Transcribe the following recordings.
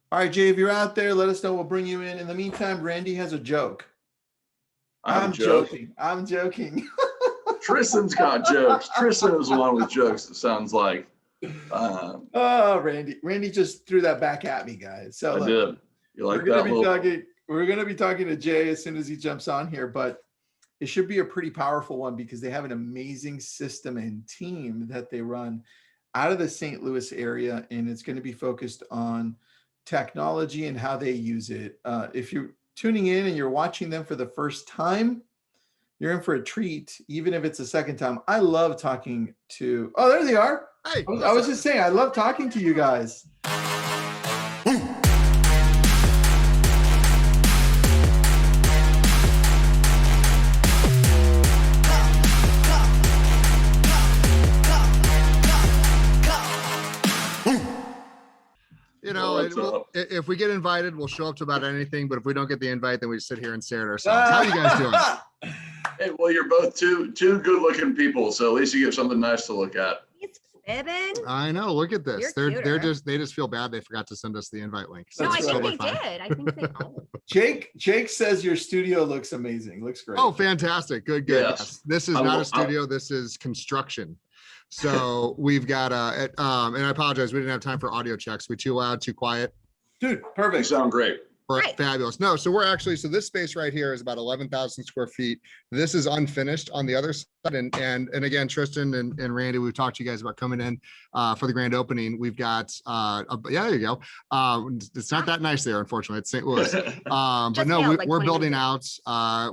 All right, Jay, if you're out there, let us know. We'll bring you in. In the meantime, Randy has a joke. I have a I'm joke. joking. I'm joking. Tristan's got jokes. Tristan is the one with jokes, it sounds like. Oh, Randy just threw that back at me, guys. So I look, did. You we're like gonna that be little? talking. We're gonna be talking to Jay as soon as he jumps on here, but it should be a pretty powerful one because they have an amazing system and team that they run out of the St. Louis area, and it's going to be focused on technology and how they use it. If you're tuning in and you're watching them for the first time, you're in for a treat, even if it's the second time. I love talking to. Oh, there they are. Hey, I was just saying, I love talking to you guys. you know, if we get invited, we'll show up to about anything. But if we don't get the invite, then we sit here and stare at ourselves. How are you guys doing? Hey, well, you're both two good-looking people, so at least you get something nice to look at. He's fibbing. I know. Look at this. You're They just feel bad they forgot to send us the invite link. No, I That's think right. they did. I think they. Oh. Jake says your studio looks amazing. Looks great. Oh, fantastic. Good. Yes. This is not a studio. This is construction. So we've got and I apologize. We didn't have time for audio checks. We too loud, too quiet? Dude, You perfect. sound great. Right. Fabulous. No, so this space right here is about 11,000 square feet. This is unfinished on the other side. And again, Tristan and Randy, we've talked to you guys about coming in for the grand opening. We've got, yeah, there you go. It's not that nice there, unfortunately. It's St. Louis. But no, we're building out.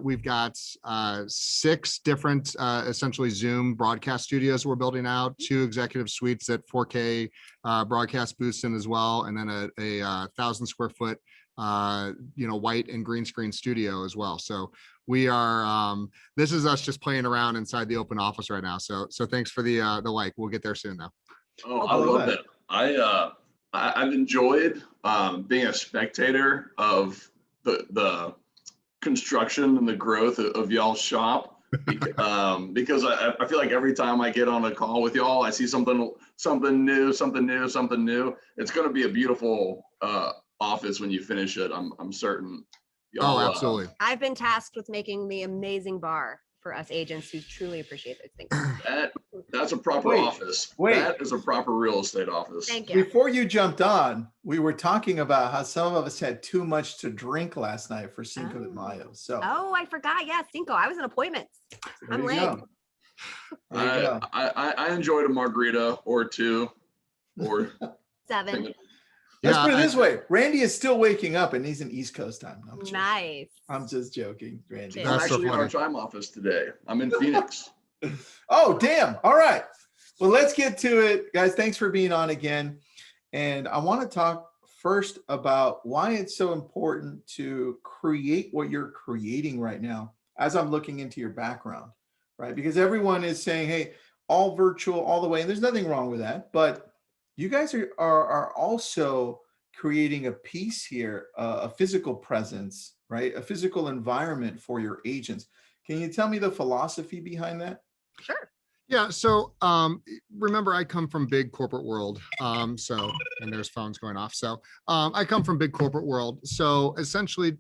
We've got 6 different, essentially Zoom broadcast studios we're building out, 2 executive suites at 4K broadcast booths in as well, and then a 1,000 square foot white and green screen studio as well. So we are this is us just playing around inside the open office right now. So thanks for the like. We'll get there soon though. Oh, I love that. I've enjoyed being a spectator of the construction and the growth of y'all's shop because I feel like every time I get on a call with y'all, I see something new. It's going to be a beautiful office when you finish it. I'm certain. Oh, absolutely. I've been tasked with making the amazing bar for us agents who truly appreciate those things. That's a proper office. That is a proper real estate office. Thank you. Before you jumped on, we were talking about how some of us had too much to drink last night for Cinco de Mayo. So I forgot. Yeah, Cinco. I was in appointments. I'm late. I enjoyed a margarita or 2 or 7. Let's put it this way. Randy is still waking up and he's in East Coast time. Nice. I'm just joking, Randy. I'm actually in our time office today. I'm in Phoenix. Oh, damn. All right. Well, let's get to it. Guys, thanks for being on again. And I want to talk first about why it's so important to create what you're creating right now as I'm looking into your background, right? Because everyone is saying, hey, all virtual all the way. And there's nothing wrong with that. But you guys are also creating a piece here, a physical presence, right? A physical environment for your agents. Can you tell me the philosophy behind that? Sure. Yeah. So remember, I come from big corporate world. And there's phones going off. So I come from big corporate world. So essentially,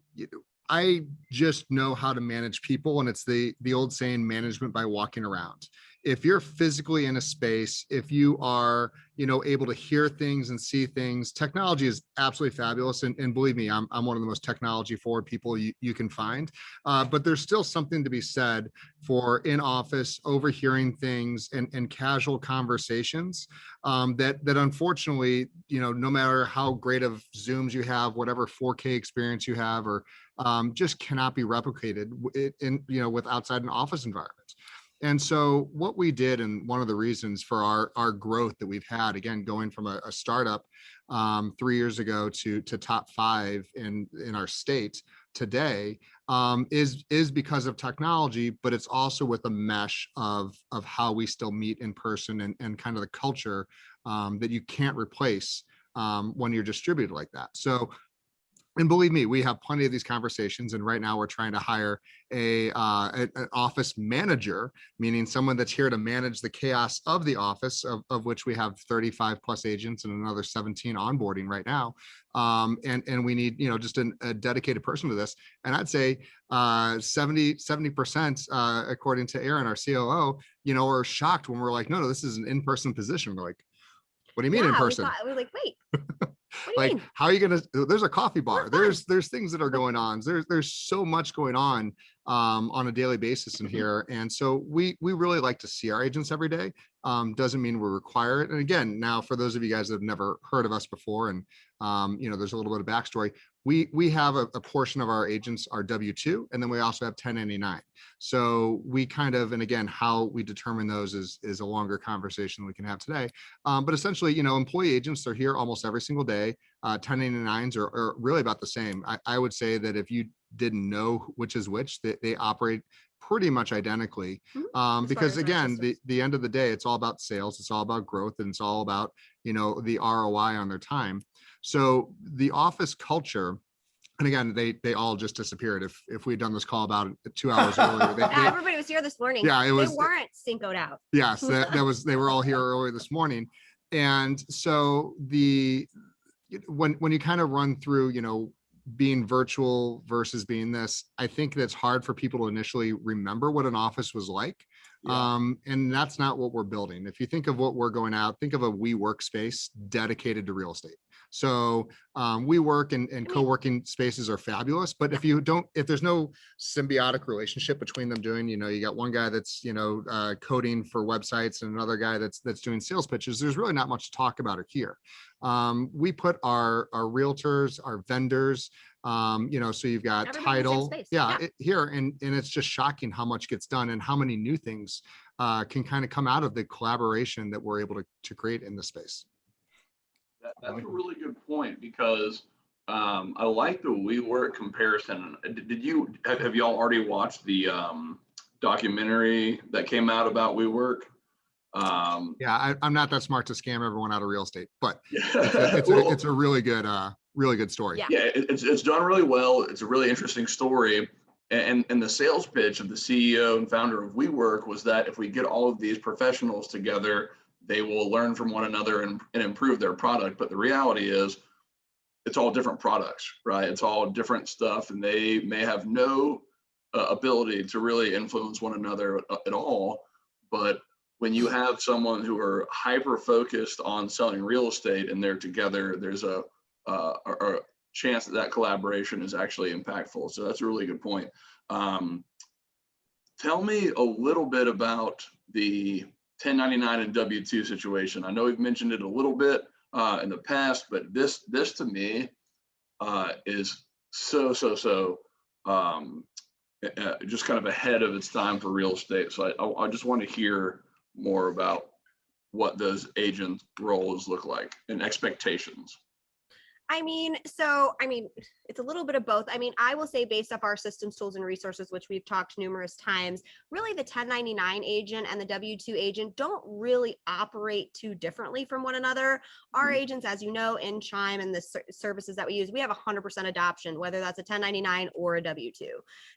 I just know how to manage people. And it's the old saying, management by walking around. If you're physically in a space, if you are, able to hear things and see things, technology is absolutely fabulous. And believe me, I'm one of the most technology forward people you can find. But there's still something to be said for in office, overhearing things and casual conversations that unfortunately, no matter how great of Zooms you have, whatever 4K experience you have, or just cannot be replicated with outside an office environment. And so what we did, and one of the reasons for our growth that we've had, again, going from a startup 3 years ago to top 5 in our state today, is because of technology, but it's also with a mesh of how we still meet in person and kind of the culture that you can't replace when you're distributed like that. So And believe me, we have plenty of these conversations. And right now we're trying to hire an office manager, meaning someone that's here to manage the chaos of the office, of which we have 35 plus agents and another 17 onboarding right now. And we need, just a dedicated person to this. And I'd say 70%, according to Aaron, our COO, are shocked when we're like, no, this is an in-person position. We're like, what do you mean in person? We're like, wait, what do you Like, mean? how are you gonna? There's a coffee bar. There's things that are going on. There's so much going on a daily basis in here, and so we really like to see our agents every day. Doesn't mean we require it. And again, now for those of you guys that have never heard of us before, and there's a little bit of backstory. We have a portion of our agents are W-2, and then we also have 1099. So we kind of, and again, how we determine those is a longer conversation we can have today. But essentially, employee agents are here almost every single day. 1099s are really about the same. I would say that if you didn't know which is which, they operate pretty much identically. Because again, the end of the day, it's all about sales, it's all about growth, and it's all about, the ROI on their time. So the office culture, and again, they all just disappeared. If we'd done this call about 2 hours earlier, Everybody was here this morning. Yeah, they weren't cincoed out. Yes, they were all here earlier this morning. And so when you kind of run through, being virtual versus being this, I think that's hard for people to initially remember what an office was like. Yeah. And that's not what we're building. If you think of what we're going out, think of a WeWork space dedicated to real estate. So WeWork and co-working spaces are fabulous, but if there's no symbiotic relationship between them doing, you got one guy that's, coding for websites and another guy that's doing sales pitches, there's really not much to talk about it here. We put our realtors, our vendors, so you've got title, here, and it's just shocking how much gets done and how many new things can kind of come out of the collaboration that we're able to create in this space. That's a really good point, because I like the WeWork comparison. Have y'all already watched the documentary that came out about WeWork? I'm not that smart to scam everyone out of real estate, but it's a really good story. Yeah, it's done really well. It's a really interesting story. And the sales pitch of the CEO and founder of WeWork was that if we get all of these professionals together, they will learn from one another and improve their product. But the reality is, it's all different products, right? It's all different stuff, and they may have no ability to really influence one another at all. But when you have someone who are hyper focused on selling real estate and they're together, there's a chance that collaboration is actually impactful. So that's a really good point. Tell me a little bit about the 1099 and W-2 situation. I know we've mentioned it a little bit in the past, but this to me is so just kind of ahead of its time for real estate. So I just want to hear more about what those agent roles look like and expectations. It's a little bit of both. I will say, based off our systems, tools, and resources, which we've talked numerous times, really the 1099 agent and the W-2 agent don't really operate too differently from one another. Our agents, as you know, in Chime and the services that we use, we have 100% adoption, whether that's a 1099 or a W-2.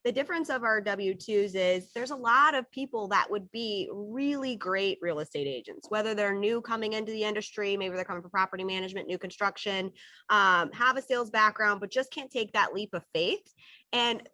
The difference of our W-2s is there's a lot of people that would be really great real estate agents, whether they're new coming into the industry, maybe they're coming from property management, new construction, have a sales background, but just can't take that leap of faith. And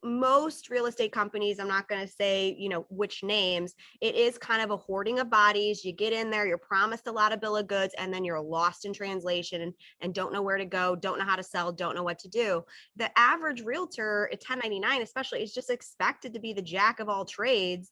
most real estate companies, I'm not going to say, which names, it is kind of a hoarding of bodies. You get in there, you're promised a lot of bill of goods, and then you're lost in translation and don't know where to go, don't know how to sell, don't know what to do. The average realtor at 1099 especially is just expected to be the jack of all trades,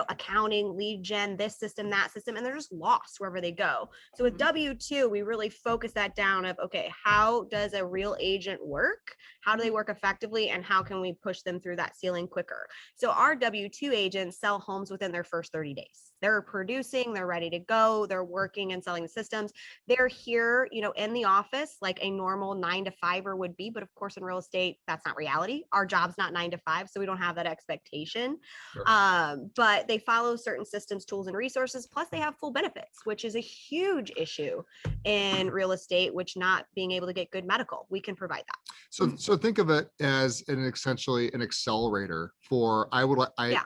accounting, lead gen, this system, that system, and they're just lost wherever they go. So with W-2, we really focus that down of, okay, how does a real agent work? How do they work effectively? And how can we push them through that ceiling quicker? So our W-2 agents sell homes within their first 30 days. They're producing, they're ready to go, they're working and selling the systems. They're here, in the office like a normal 9-to-5er would be. But of course, in real estate, that's not reality. Our job's not 9 to 5, so we don't have that expectation. Sure. But but they follow certain systems, tools, and resources. Plus they have full benefits, which is a huge issue in real estate, which not being able to get good medical, we can provide that. So think of it as essentially an accelerator for, Yeah.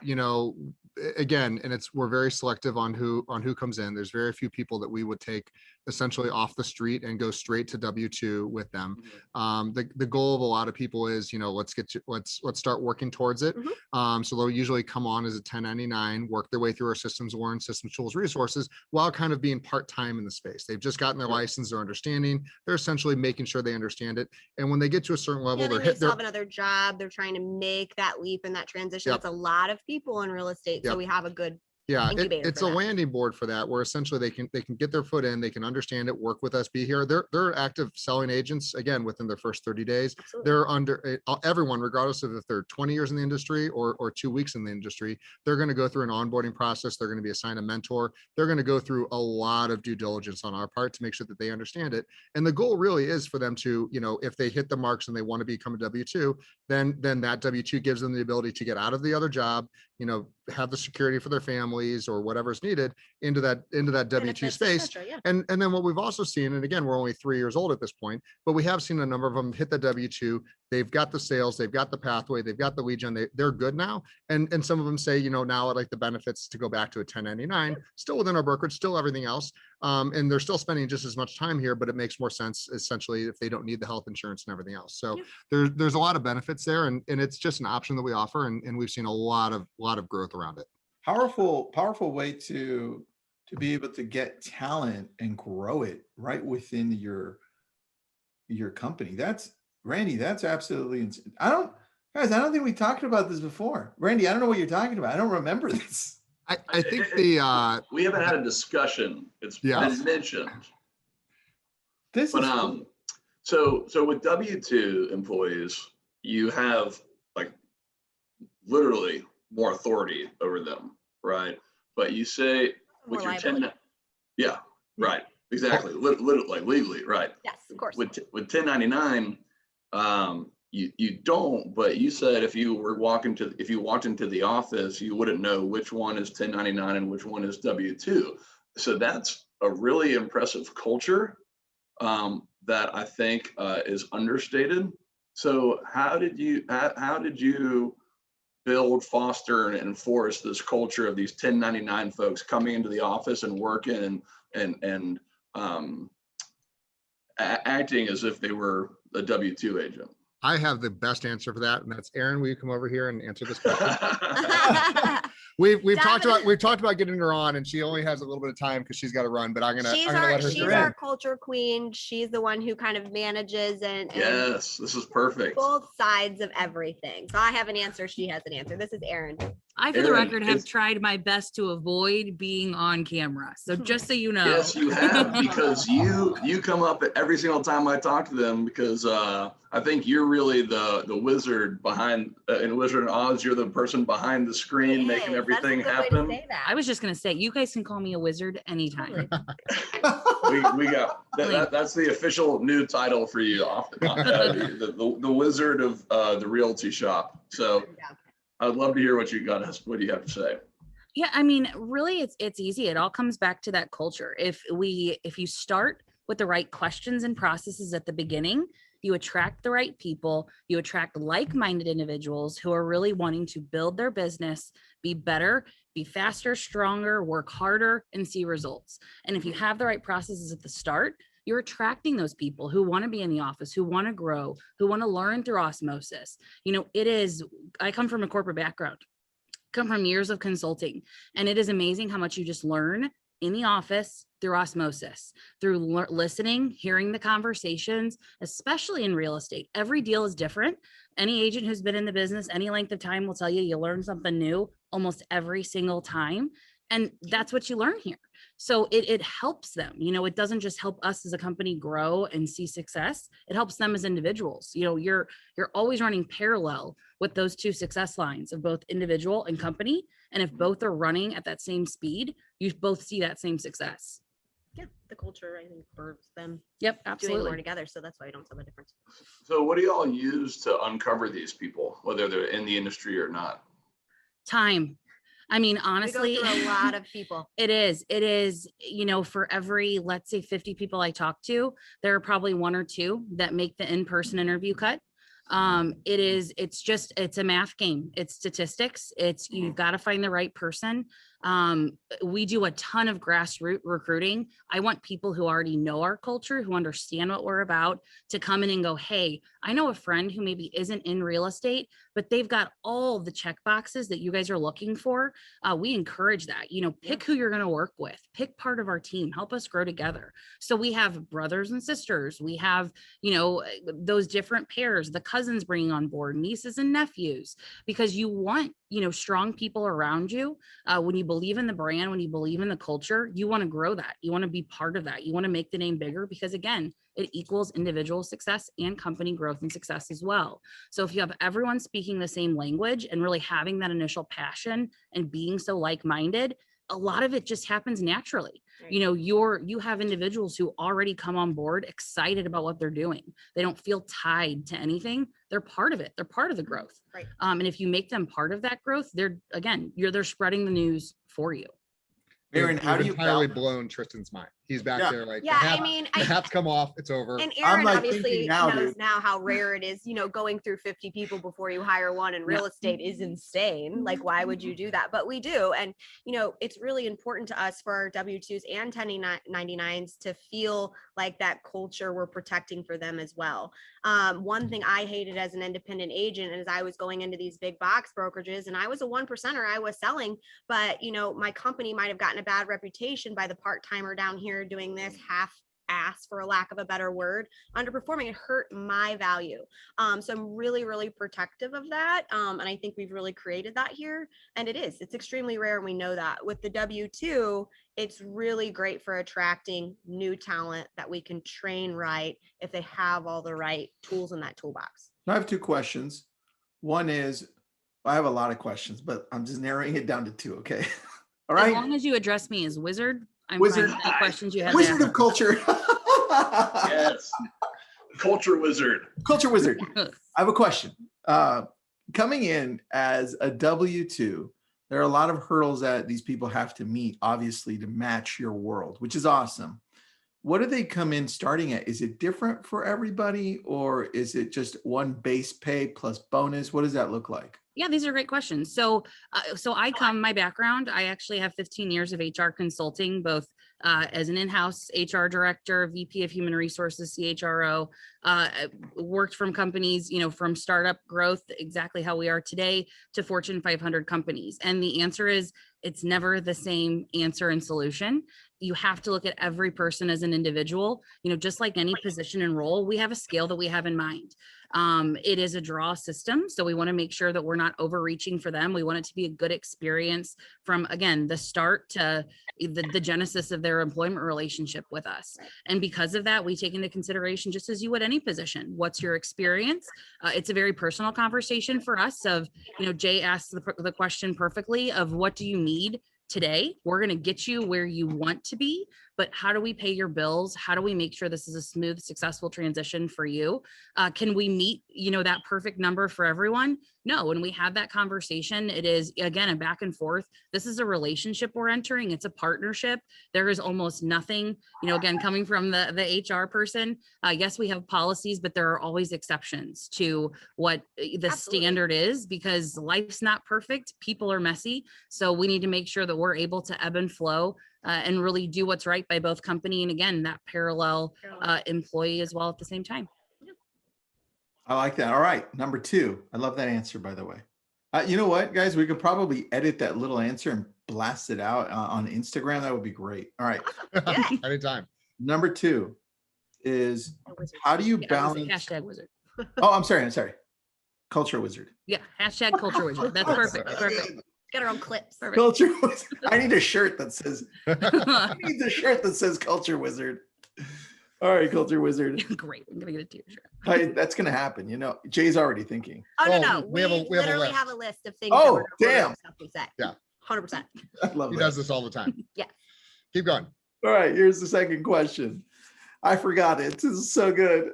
again, and we're very selective on who comes in. There's very few people that we would take essentially off the street and go straight to W-2 with them. The goal of a lot of people is, let's start working towards it. So they'll usually come on as a 1099, work their way through our systems, learn systems, tools, resources, while kind of being part-time in the space. They've just gotten their license, they're understanding, they're essentially making sure they understand it. And when they get to a certain level, they still have another job. They're trying to make that leap and that transition. Yep. That's a lot of people in real estate. Yep. So we have a good it's a for that. landing board for that, where essentially they can get their foot in, they can understand it, work with us, be here. They're active selling agents again within their first 30 days. Absolutely. They're under everyone, regardless of if they're 20 years in the industry or 2 weeks in the industry. They're going to go through an onboarding process. They're going to be assigned a mentor. They're going to go through a lot of due diligence on our part to make sure that they understand it. And the goal really is for them to, if they hit the marks and they want to become a W-2, then that W-2 gives them the ability to get out of the other job, have the security for their families or whatever's needed into that W-2 Benefits, space. etc., yeah. And then what we've also seen, and again, we're only 3 years old at this point, but we have seen a number of them hit the W-2. They've got the sales, they've got the pathway, they've got the lead gen, they're good now. And some of them say, now I'd like the benefits to go back to a 1099, still within our brokerage, still everything else. And they're still spending just as much time here, but it makes more sense essentially if they don't need the health insurance and everything else. So there's a lot of benefits there, and it's just an option that we offer, and we've seen a lot of growth around it. Powerful way to be able to get talent and grow it right within your company. Randy, that's absolutely insane. I don't think we talked about this before. Randy, I don't know what you're talking about. I don't remember this. I think we haven't had a discussion. It's been mentioned. So with W-2 employees, you have literally more authority over them, right? But you say with your 10, right, exactly, literally, legally, right? Yes, of course. With 1099, you don't. But you said if you walked into the office, you wouldn't know which one is 1099 and which one is W-2. So that's a really impressive culture that I think is understated. So how did you build, foster, and enforce this culture of these 1099 folks coming into the office and working and acting as if they were a W-2 agent? I have the best answer for that, and that's Aaron. Will you come over here and answer this question? We've talked about getting her on, and she only has a little bit of time because she's got to run. But I'm gonna let her. She's our culture queen. She's the one who kind of manages and yes, this is perfect. Both sides of everything. So I have an answer. She has an answer. This is Erin. I, for the record, have tried my best to avoid being on camera. So just so you know. Yes, you have, because you come up every single time I talk to them, because I think you're really the wizard behind in Wizard and Oz. You're the person behind the screen making everything happen. I was just gonna say, you guys can call me a wizard anytime. we got that's the official new title for you, the wizard of the Realty Shop. So I'd love to hear what you have to say. Yeah, I mean, really, it's easy. It all comes back to that culture. If you start with the right questions and processes at the beginning, you attract the right people, you attract like-minded individuals who are really wanting to build their business, be better, be faster, stronger, work harder, and see results. And if you have the right processes at the start, you're attracting those people who want to be in the office, who want to grow, who want to learn through osmosis. I come from a corporate background, come from years of consulting, and it is amazing how much you just learn in the office through osmosis, through listening, hearing the conversations, especially in real estate. Every deal is different. Any agent who's been in the business any length of time will tell you learn something new almost every single time. And that's what you learn here. So it helps them. It doesn't just help us as a company grow and see success. It helps them as individuals. You're always running parallel with those two success lines of both individual and company. And if both are running at that same speed, you both see that same success. Yeah, the culture, I think, births them. Yep, absolutely. Doing more together. So that's why I don't tell the difference. So what do y'all use to uncover these people, whether they're in the industry or not? Time. I mean, We honestly, go through a lot of people. it is, for every, let's say 50 people I talk to, there are probably one or two that make the in-person interview cut. It's a math game. It's statistics. You've got to find the right person. We do a ton of grassroots recruiting. I want people who already know our culture, who understand what we're about, to come in and go, hey, I know a friend who maybe isn't in real estate, but they've got all the check boxes that you guys are looking for. We encourage that, pick who you're going to work with, pick part of our team, help us grow together. So we have brothers and sisters. We have, those different pairs, the cousins bringing on board, nieces and nephews, because you want, strong people around you. When you believe in the brand, when you believe in the culture, you want to grow that. You want to be part of that. You want to make the name bigger, because again, it equals individual success and company growth and success as well. So if you have everyone speaking the same language and really having that initial passion and being so like-minded, a lot of it just happens naturally. Right. You have individuals who already come on board excited about what they're doing. They don't feel tied to anything. They're part of it. They're part of the growth. Right. And if you make them part of that growth, they're spreading the news for you. Aaron, how do you entirely balance? blown Tristan's mind? He's back Yeah. there like, Yeah, the I hat, mean, the hat's come off. It's over. And I'm, Aaron like, obviously thinking now, knows dude. now how rare it is, going through 50 people before you hire one in real estate is insane. Like, why would you do that? But we do. And, it's really important to us for our W-2s and 1099s to feel like that culture we're protecting for them as well. One thing I hated as an independent agent is I was going into these big box brokerages and I was a 1%er. I was selling, but, my company might have gotten a bad reputation by the part-timer down here doing this half-ass, for a lack of a better word, underperforming. It hurt my value. So I'm really, really protective of that. And I think we've really created that here. And it's extremely rare. And we know that with the W-2, it's really great for attracting new talent that we can train right if they have all the right tools in that toolbox. I have two questions. One is, I have a lot of questions, but I'm just narrowing it down to two. Okay. All right. As long as you address me as wizard, I'm Wizard. fine with any questions you have. Wizard to of culture. Yes. Culture wizard. Culture wizard. ask. I have a question. Coming in as a W-2, there are a lot of hurdles that these people have to meet, obviously, to match your world, which is awesome. What do they come in starting at? Is it different for everybody, or is it just one base pay plus bonus? What does that look like? Yeah, these are great questions. So my background, I actually have 15 years of HR consulting, both as an in-house HR director, VP of Human Resources, CHRO, worked from companies, from startup growth, exactly how we are today, to Fortune 500 companies. And the answer is, it's never the same answer and solution. You have to look at every person as an individual. Just like any position and role, we have a scale that we have in mind. It is a draw system, so we want to make sure that we're not overreaching for them. We want it to be a good experience from, again, the start to the genesis of their employment relationship with us. And because of that, we take into consideration, just as you would any position, what's your experience? It's a very personal conversation for us of, Jay asked the question perfectly of, what do you need today? We're going to get you where you want to be, but how do we pay your bills? How do we make sure this is a smooth, successful transition for you? Can we meet, that perfect number for everyone? No. When we have that conversation, it is, again, a back and forth. This is a relationship we're entering. It's a partnership. There is almost nothing, again, coming from the HR person. Yes, we have policies, but there are always exceptions to what the standard is, because life's not perfect. People are messy. So we need to make sure that we're able to ebb and flow and really do what's right by both company. And again, that parallel employee as well at the same time. I like that. All right. Number two. I love that answer, by the way. You know what, guys? We could probably edit that little answer and blast it out on Instagram. That would be great. All right. Anytime. Number two is, how do you balance? Hashtag wizard. Oh, I'm sorry. Culture wizard. Yeah. Hashtag culture wizard. That's perfect. Perfect. Got our own clips. Perfect. Culture wizard. I need a shirt that says, culture wizard. All right, culture wizard. Great. I'm going to get a t-shirt. That's going to happen. Jay's already thinking. Oh, no. we literally list. have a list of things. Oh, that we're damn. stuff we say. Yeah. 100%. I love He that. does this all the time. Yeah. Keep going. All right, here's the second question. I forgot it. This is so good.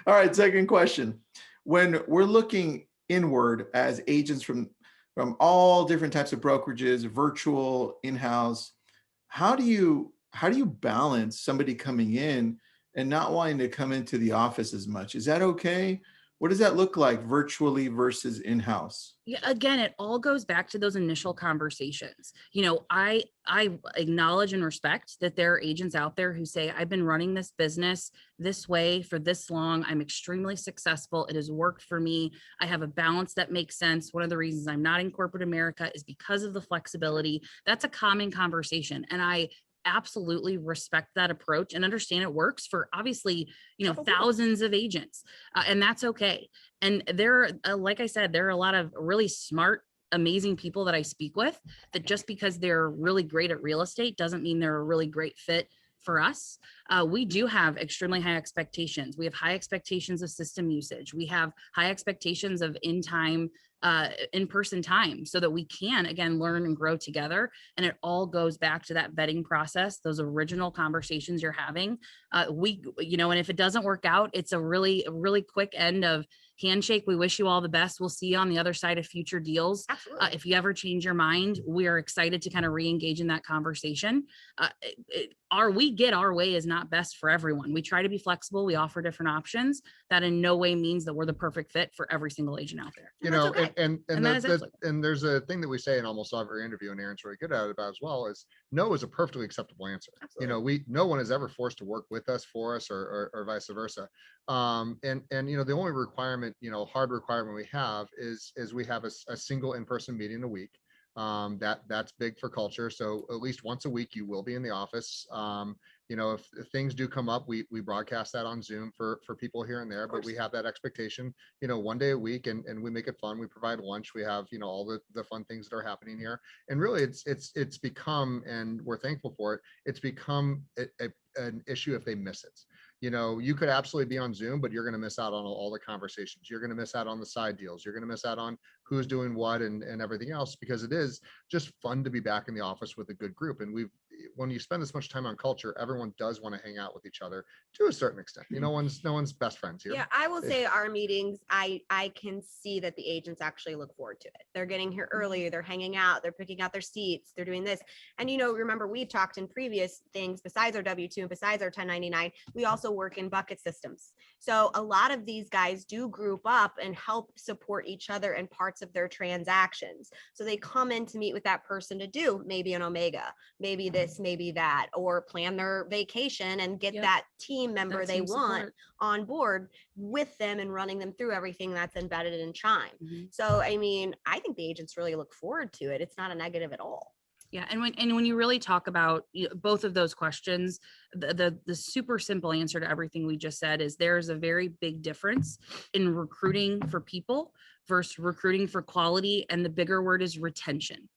All right, second question. When we're looking inward as agents from from all different types of brokerages, virtual, in-house. How do you balance somebody coming in and not wanting to come into the office as much? Is that okay? What does that look like virtually versus in-house? Yeah, again, it all goes back to those initial conversations. I acknowledge and respect that there are agents out there who say, I've been running this business this way for this long. I'm extremely successful. It has worked for me. I have a balance that makes sense. One of the reasons I'm not in corporate America is because of the flexibility. That's a common conversation. And I absolutely respect that approach and understand it works for obviously, thousands of agents, and that's okay. And there, like I said, there are a lot of really smart, amazing people that I speak with that just because they're really great at real estate doesn't mean they're a really great fit for us. We do have extremely high expectations. We have high expectations of system usage. We have high expectations of in-person time so that we can, again, learn and grow together. And it all goes back to that vetting process, those original conversations you're having. And if it doesn't work out, it's a really quick end of handshake. We wish you all the best. We'll see you on the other side of future deals. If you ever change your mind, we are excited to kind of re-engage in that conversation. We get our way is not best for everyone. We try to be flexible. We offer different options. That in no way means that we're the perfect fit for every single agent out there. Okay. And there's a thing that we say in almost every interview, and Aaron's really good at it about as well, is no is a perfectly acceptable answer. Absolutely. No one is ever forced to work with us, for us, or vice versa. The only requirement, hard requirement we have is we have a single in-person meeting a week. That's big for culture. So at least once a week you will be in the office. If things do come up, we broadcast that on Zoom for people here and there, but we have that expectation, one day a week, and we make it fun. We provide lunch. We have, all the fun things that are happening here. And really it's become, and we're thankful for it, it's become an issue if they miss it. You could absolutely be on Zoom, but you're going to miss out on all the conversations. You're going to miss out on the side deals. You're going to miss out on who's doing what and everything else, because it is just fun to be back in the office with a good group. And when you spend this much time on culture, everyone does want to hang out with each other to a certain extent. No one's best friends here. Yeah, I will say our meetings, I can see that the agents actually look forward to it. They're getting here early, they're hanging out, they're picking out their seats, they're doing this. And remember, we've talked in previous things besides our W-2 and besides our 1099, we also work in bucket systems. So a lot of these guys do group up and help support each other in parts of their transactions. So they come in to meet with that person to do maybe an Omega, maybe this, maybe that, or plan their vacation and get that team member they want on board with them and running them through everything that's embedded in Chime. So, I think the agents really look forward to it. It's not a negative at all. Yeah. And when you really talk about both of those questions, the super simple answer to everything we just said is there's a very big difference in recruiting for people versus recruiting for quality. And the bigger word is retention.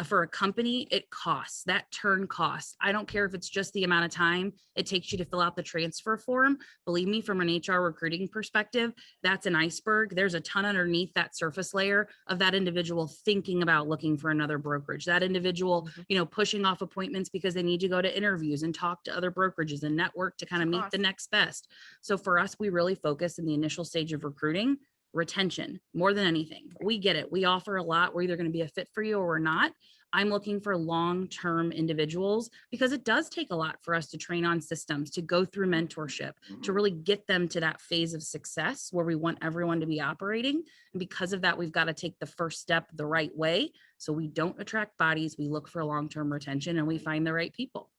For a company, it costs, that turn costs. I don't care if it's just the amount of time it takes you to fill out the transfer form. Believe me, from an HR recruiting perspective, that's an iceberg. There's a ton underneath that surface layer of that individual thinking about looking for another brokerage, that individual, pushing off appointments because they need to go to interviews and talk to other brokerages and network to kind of meet the next best. So for us, we really focus in the initial stage of recruiting, retention more than anything. We get it. We offer a lot. We're either going to be a fit for you or we're not. I'm looking for long-term individuals because it does take a lot for us to train on systems, to go through mentorship, to really get them to that phase of success where we want everyone to be operating. And because of that, we've got to take the first step the right way. So we don't attract bodies. We look for long-term retention and we find the right people.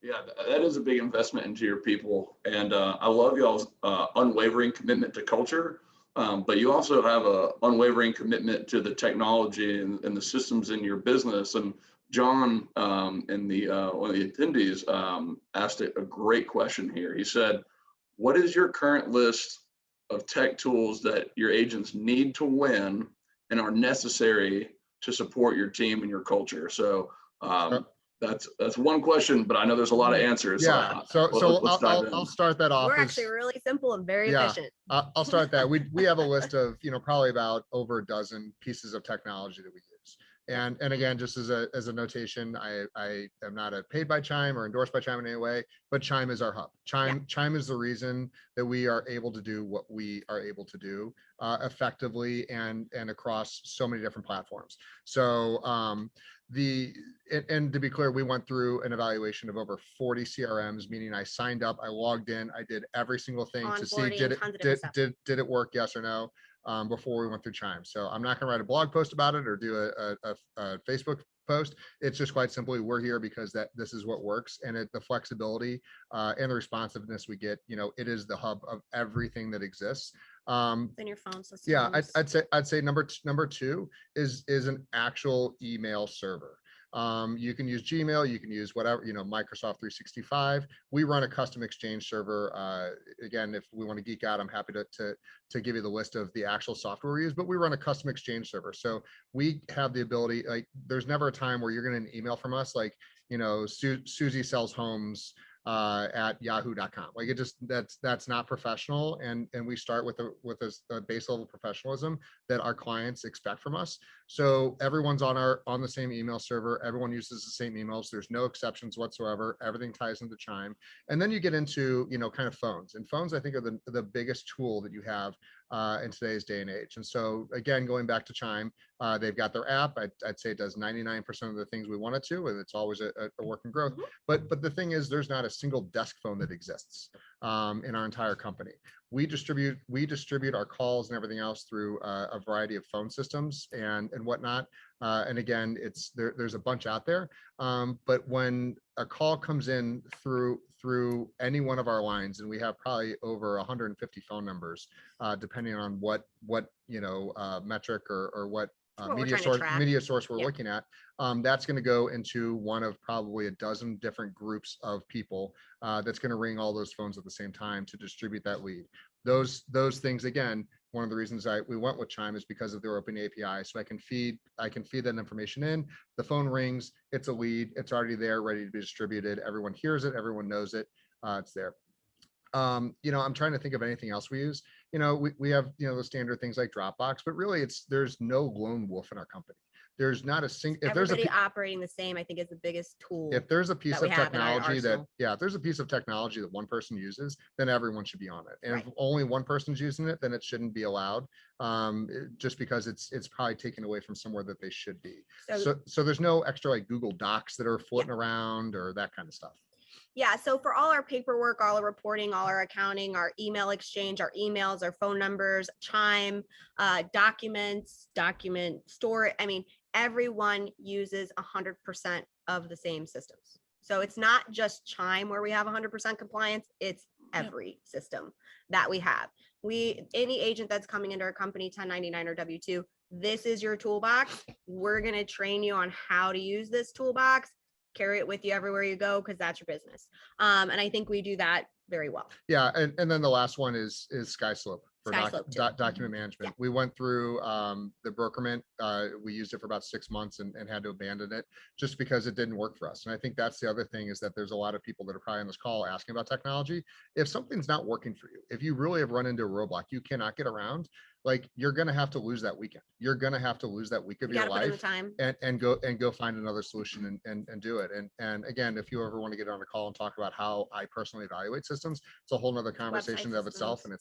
Yeah, that is a big investment into your people. And I love y'all's unwavering commitment to culture. But you also have a unwavering commitment to the technology and the systems in your business. And John, in the one of the attendees, asked a great question here. He said, "What is your current list of tech tools that your agents need to win and are necessary to support your team and your culture?" So that's one question, but I know there's a lot of answers. Yeah. So I'll start that off. We're actually really simple and very efficient. I'll start that. We have a list of, probably about over a dozen pieces of technology that we use. And again, just as a notation, I am not paid by Chime or endorsed by Chime in any way, but Chime is our hub. Chime is the reason that we are able to do what we are able to do effectively and across so many different platforms. So and to be clear, we went through an evaluation of over 40 CRMs, meaning I signed up, I logged in, I did every single thing to see did it work, yes or no, before we went through Chime. So I'm not going to write a blog post about it or do a Facebook post. It's just quite simply, we're here because this is what works, and the flexibility and the responsiveness we get, it is the hub of everything that exists. In your phone system. Yeah, I'd say number two is an actual email server. You can use Gmail, you can use whatever, Microsoft 365. We run a custom Exchange server. Again, if we want to geek out, I'm happy to give you the list of the actual software we use, but we run a custom Exchange server. So we have the ability, like, there's never a time where you're getting an email from us like, Susie sells homes at yahoo.com. Like, it just, that's not professional. And we start with a base level professionalism that our clients expect from us. So everyone's on the same email server. Everyone uses the same emails. There's no exceptions whatsoever. Everything ties into Chime. And then you get into, kind of phones, and phones, I think, are the biggest tool that you have in today's day and age. And so again, going back to Chime, they've got their app. I'd say it does 99% of the things we want it to, and it's always a work in growth. But the thing is, there's not a single desk phone that exists in our entire company. We distribute our calls and everything else through a variety of phone systems and whatnot. And again, there's a bunch out there. But when a call comes in through any one of our lines, and we have probably over 150 phone numbers, depending on what metric or what media source we're looking at, that's going to go into one of probably a dozen different groups of people that's going to ring all those phones at the same time to distribute that lead. Those things, again, one of the reasons we went with Chime is because of their open API. So I can feed that information in. The phone rings, it's a lead, it's already there, ready to be distributed. Everyone hears it, everyone knows it, it's there. I'm trying to think of anything else we use. We have, the standard things like Dropbox, but really there's no lone wolf in our company. There's not a single, everybody operating the same, I think, is the biggest tool. If there's a piece of technology if there's a piece of technology that one person uses, then everyone should be on it. And if only one person's using it, then it shouldn't be allowed, just because it's probably taken away from somewhere that they should be. So there's no extra like Google Docs that are floating around or that kind of stuff. Yeah, so for all our paperwork, all our reporting, all our accounting, our email exchange, our emails, our phone numbers, Chime, documents, document store, everyone uses 100% of the same systems. So it's not just Chime where we have 100% compliance, it's every system that we have. Any agent that's coming into our company, 1099 or W-2, this is your toolbox. We're going to train you on how to use this toolbox. Carry it with you everywhere you go, because that's your business. And I think we do that very well. Yeah, and then the last one is SkySlope for document management. Yeah. We went through the Brokerment. We used it for about 6 months and had to abandon it just because it didn't work for us. And I think that's the other thing, is that there's a lot of people that are probably on this call asking about technology. If something's not working for you, if you really have run into a roadblock you cannot get around, like, you're going to have to lose that weekend. You're going to have to lose that week of your life and go find another solution and do it. And again, if you ever want to get on a call and talk about how I personally evaluate systems, it's a whole nother conversation of itself. And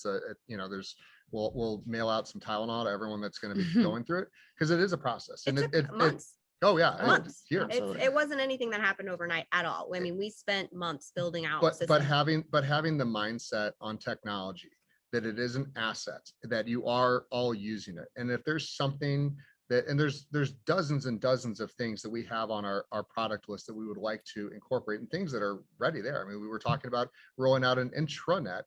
we'll mail out some Tylenol to everyone that's going to be going through it, because it is a process. And it months. Oh yeah, months. It wasn't anything that happened overnight at all. I mean, we spent months building out. But having the mindset on technology that it is an asset, that you are all using it. And if there's something and there's dozens and dozens of things that we have on our product list that we would like to incorporate, and things that are ready there. I mean, we were talking about rolling out an intranet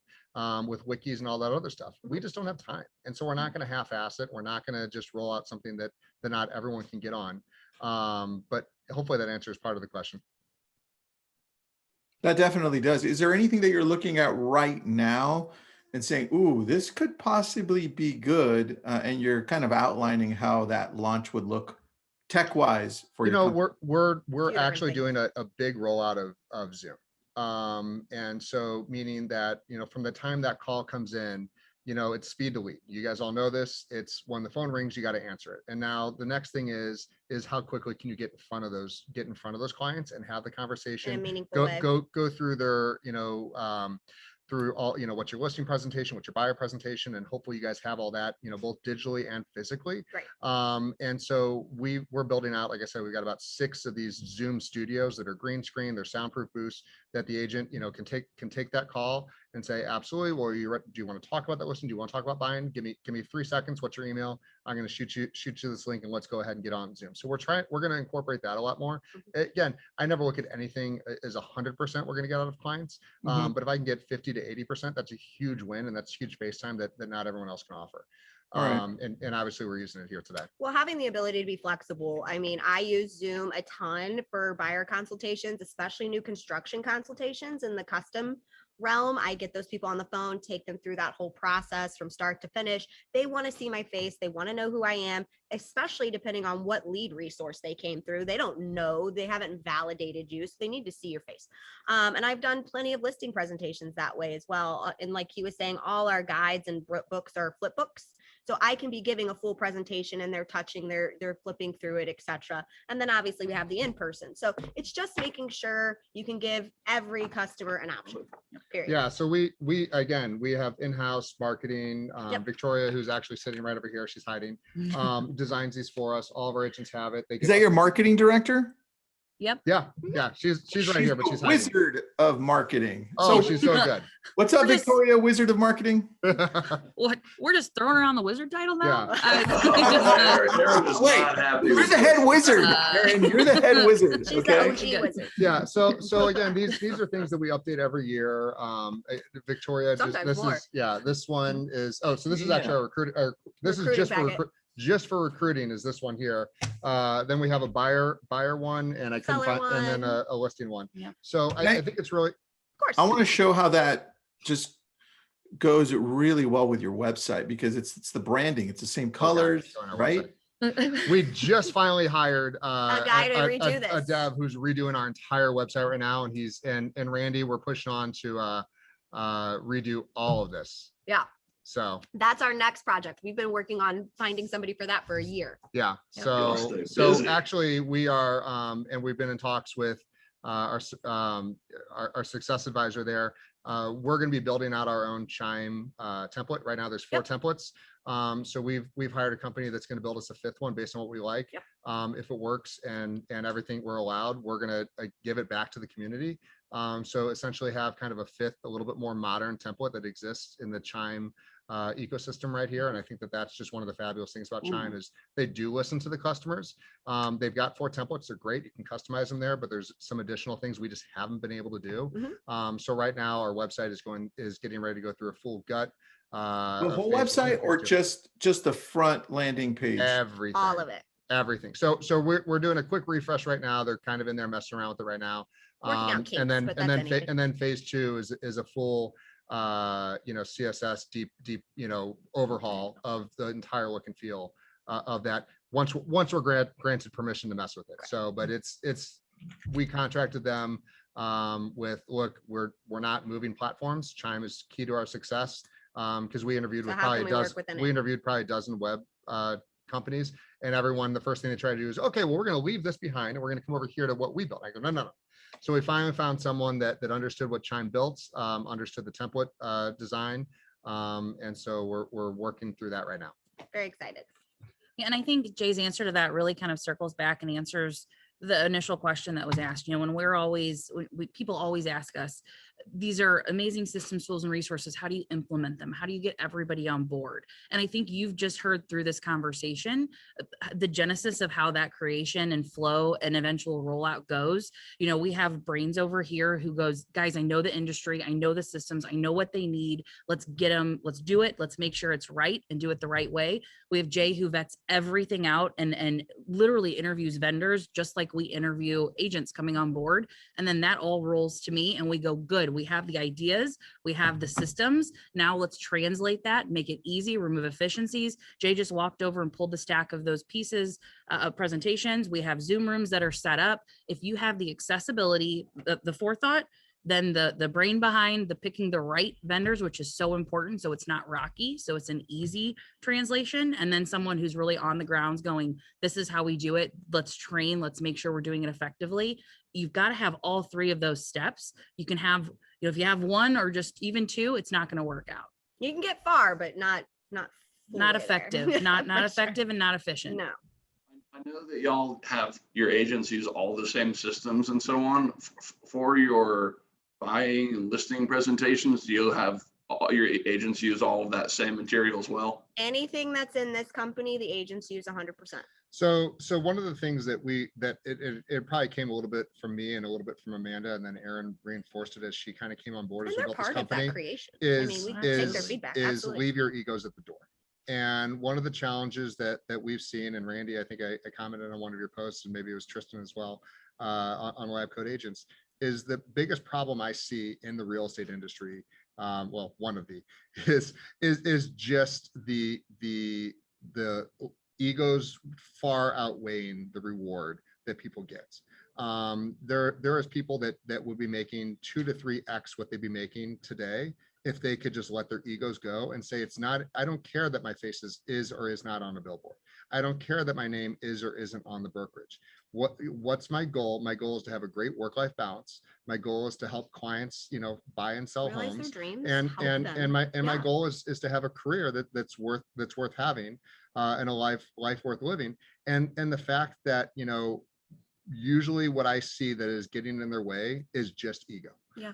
with wikis and all that other stuff. We just don't have time. And so we're not going to half-ass it. We're not going to just roll out something that not everyone can get on. But hopefully that answers part of the question. That definitely does. Is there anything that you're looking at right now and saying, ooh, this could possibly be good, and you're kind of outlining how that launch would look tech-wise for we're actually doing a big rollout of Zoom. And so meaning that, from the time that call comes in, it's speed to lead. You guys all know this. It's when the phone rings, you got to answer it. And now the next thing is how quickly can you get in front of those clients and have the In a conversation, meaningful way. go through their, through all, what's your listing presentation, what's your buyer presentation, and hopefully you guys have all that, both digitally and physically. Right. And so we're building out, like I said, we've got about 6 of these Zoom studios that are green screen, they're soundproof booths that the agent, can take that call and say, absolutely. Well, do you want to talk about that listing? Do you want to talk about buying? Give me 3 seconds. What's your email? I'm going to shoot you this link and let's go ahead and get on Zoom. So we're going to incorporate that a lot more. Again, I never look at anything as 100% we're going to get out of clients. But if I can get 50 to 80%, that's a huge win. And that's huge face time that not everyone else can offer. All right. And obviously we're using it here today. Well, having the ability to be flexible. I mean, I use Zoom a ton for buyer consultations, especially new construction consultations in the custom realm. I get those people on the phone, take them through that whole process from start to finish. They want to see my face. They want to know who I am, especially depending on what lead resource they came through. They don't know, they haven't validated you, so they need to see your face. And I've done plenty of listing presentations that way as well. And like he was saying, all our guides and books are flip books. So I can be giving a full presentation and they're touching, they're flipping through it, etc. And then obviously we have the in-person. So it's just making sure you can give every customer an option. Period. Yeah. So we have in-house marketing. Yep. Victoria, who's actually sitting right over here, she's hiding, designs these for us. All of our agents have it. Is that your marketing director? Yep. Yeah. She's right here, but she's a hiding. wizard of marketing. Oh, So she's so good. what's up, We're just- Victoria, wizard of marketing? What? We're just throwing around the wizard title now? Aaron is Wait, not happy You're with the this. head wizard, Aaron. You're the head wizard. She's Okay. the OG wizard. Yeah. So again, these are things that we update every year. Victoria, Sometimes this more. is, this one is, so this is actually our recruit, this is Recruiting just packet. just for recruiting is this one here. Then we have a buyer one, and I couldn't Seller find, and then one. a listing one. Yeah. So I think it's really, Of course. I want to show how that just goes really well with your website because it's the branding. It's the same colors, on our right? website. We just finally hired A guy to redo a this. dev who's redoing our entire website right now, and he's and Randy, we're pushing on to redo all of this. Yeah. So That's our next project. We've been working on finding somebody for that for a year. yeah, Yeah. so Stay so busy. actually we are and we've been in talks with our success advisor there. We're going to be building out our own Chime template. Right now there's 4 templates. So we've hired a company that's going to build us a 5th one based on what we like. Yep. If it works and everything we're allowed, we're going to give it back to the community. So essentially have kind of a 5th, a little bit more modern template that exists in the Chime ecosystem right here. And I think that that's just one of the fabulous things about Chime is they do listen to the customers. They've got 4 templates. They're great. You can customize them there, but there's some additional things we just haven't been able to do. So right now our website is getting ready to go through a full gut. The whole website or just the front landing page? Everything. All of it. Everything. So we're doing a quick refresh right now. They're kind of in there messing around with it right now. Working out kinks, And then but that's anything. and then phase 2 is a full CSS deep overhaul of the entire look and feel of that once we're granted permission to mess with it. So but it's we contracted them with, look, we're not moving platforms. Chime is key to our success because we interviewed So with how probably can we work within it? interviewed probably a dozen web companies, and everyone, the first thing they try to do is, okay, well, we're going to leave this behind and we're going to come over here to what we built. I go, no. So we finally found someone that understood what Chime built, understood the template design. And so we're working through that right now. Very excited. Yeah, and I think Jay's answer to that really kind of circles back and answers the initial question that was asked. When people always ask us, these are amazing systems, tools, and resources. How do you implement them? How do you get everybody on board? And I think you've just heard through this conversation, the genesis of how that creation and flow and eventual rollout goes. We have brains over here who goes, guys, I know the industry. I know the systems. I know what they need. Let's get them. Let's do it. Let's make sure it's right and do it the right way. We have Jay who vets everything out and literally interviews vendors, just like we interview agents coming on board. And then that all rolls to me and we go, good. We have the ideas, we have the systems. Now let's translate that, make it easy, remove efficiencies. Jay just walked over and pulled the stack of those pieces of presentations. We have Zoom rooms that are set up. If you have the accessibility, the forethought, then the brain behind the picking the right vendors, which is so important. So it's not rocky. So it's an easy translation. And then someone who's really on the grounds going, this is how we do it. Let's train. Let's make sure we're doing it effectively. You've got to have all three of those steps. You can have, you know, if you have one or just even two, it's not going to work out. You can get far, but not effective, not effective and not efficient. No. I know that y'all have your agents use all the same systems and so on for your buying and listing presentations. Do you have all your agents use all of that same material as well? Anything that's in this company, the agents use 100%. So one of the things that it probably came a little bit from me and a little bit from Amanda, and then Erin reinforced it as she kind of came on board as And we they're built this part of company. that creation. Is we take their feedback. Absolutely. leave your egos at the door. And one of the challenges that we've seen, and Randy, I think I commented on one of your posts, and maybe it was Tristan as well, on LabCoatAgents, is the biggest problem I see in the real estate industry. Well, one of the is just the egos far outweighing the reward that people get. There is people that would be making 2 to 3x what they'd be making today if they could just let their egos go and say, it's not, I don't care that my face is or is not on a billboard. I don't care that my name is or isn't on the brokerage. What's my goal? My goal is to have a great work-life balance. My goal is to help clients, you know, buy and sell Realize homes. their dreams, And my goal is to have a career that's worth having, and a life worth living. And the fact that, you know, usually what I see that is getting in their way is just ego. Yeah.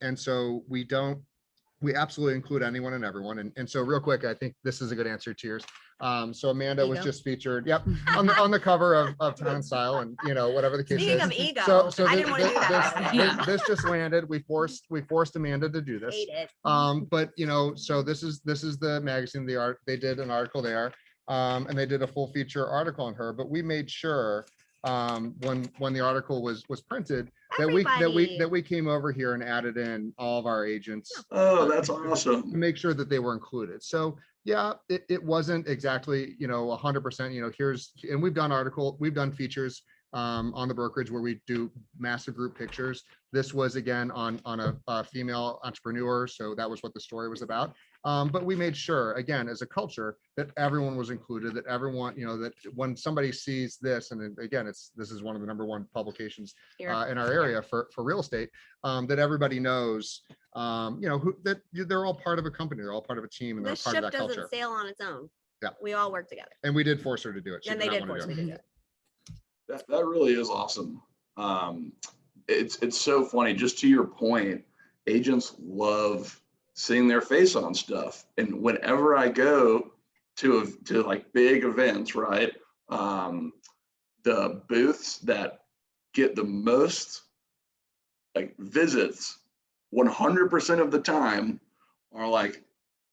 And so we absolutely include anyone and everyone. And so real quick, I think this is a good answer to yours. So Amanda was just featured, on the cover of Town and Style, and, you know, whatever the case Speaking is. of ego, So I didn't want to do that. this just landed. We forced Amanda to do this. Hate it. But, you know, so this is the magazine, they did an article there, and they did a full feature article on her, but we made sure when the article was printed that we came over here and added in all of our agents. Oh, that's awesome. To make sure that they were included. So yeah, it wasn't exactly, you know, 100%, you know, and we've done features on the brokerage where we do massive group pictures. This was again on a female entrepreneur. So that was what the story was about. But we made sure, again, as a culture, that everyone was included, that everyone, you know, that when somebody sees this, and again, this is one of the #1 publications in our area for real estate, that everybody knows, you know, that they're all part of a company, they're all part of a team, and they're part of that culture. This ship doesn't sail on its own. Yeah. We all work together. And we did force her to do it. And they did force me to do it. That really is awesome. It's so funny. Just to your point, agents love seeing their face on stuff. And whenever I go to like big events, right, the booths that get the most like visits 100% of the time are like